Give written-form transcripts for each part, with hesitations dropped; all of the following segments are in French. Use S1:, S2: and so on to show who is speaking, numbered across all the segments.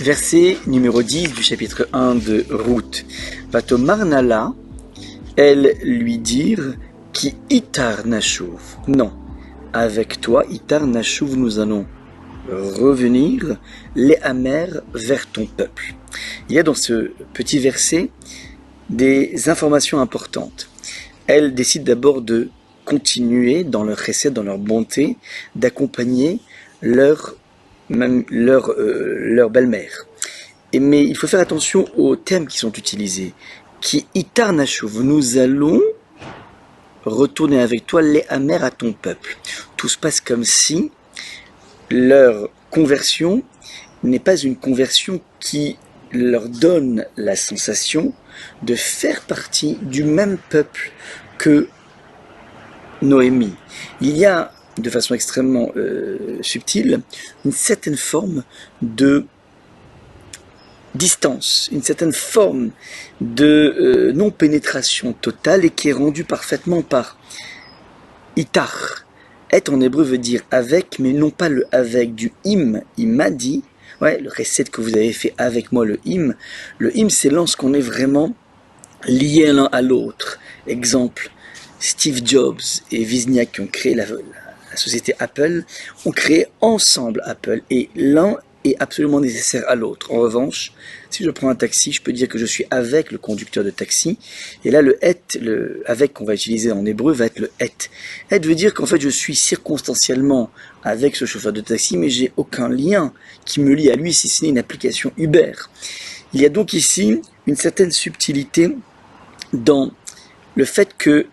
S1: Verset numéro 10 du chapitre 1 de Ruth. Vatomar Nala, elles lui dirent qui itar nashuv. Non, avec toi, itar nashuv, nous allons revenir, les amers, vers ton peuple. Il y a dans ce petit verset des informations importantes. Elles décident d'abord de continuer dans leur recette, dans leur bonté, d'accompagner leur belle-mère. Mais il faut faire attention aux termes qui sont utilisés. Qui itar nashuv, nous allons retourner avec toi les amers à ton peuple. Tout se passe comme si leur conversion n'est pas une conversion qui leur donne la sensation de faire partie du même peuple que Noémie. Il y a, de façon extrêmement subtile, une certaine forme de distance, une certaine forme de non-pénétration totale et qui est rendue parfaitement par itar. Et en hébreu veut dire avec, mais non pas le avec du im. Il m'a dit, ouais, le recette que vous avez fait avec moi, le im. Le im, c'est lorsqu'on est vraiment liés l'un à l'autre. Exemple, Steve Jobs et Wozniak qui ont créé la société Apple, ont créé ensemble Apple et l'un est absolument nécessaire à l'autre. En revanche, si je prends un taxi, je peux dire que je suis avec le conducteur de taxi. Et là, le avec qu'on va utiliser en hébreu va être le et. Et veut dire qu'en fait, je suis circonstanciellement avec ce chauffeur de taxi, mais j'ai aucun lien qui me lie à lui si ce n'est une application Uber. Il y a donc ici une certaine subtilité dans le fait que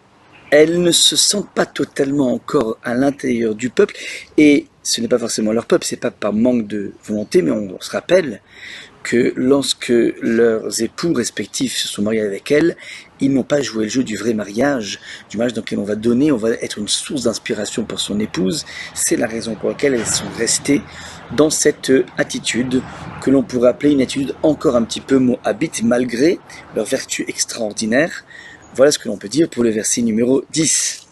S1: elles ne se sentent pas totalement encore à l'intérieur du peuple, et ce n'est pas forcément leur peuple, c'est pas par manque de volonté, mais on se rappelle que lorsque leurs époux respectifs se sont mariés avec elles, ils n'ont pas joué le jeu du vrai mariage, du mariage dans lequel on va donner, on va être une source d'inspiration pour son épouse. C'est la raison pour laquelle elles sont restées dans cette attitude que l'on pourrait appeler une attitude encore un petit peu moabite, malgré leur vertu extraordinaire. Voilà ce que l'on peut dire pour le verset numéro 10.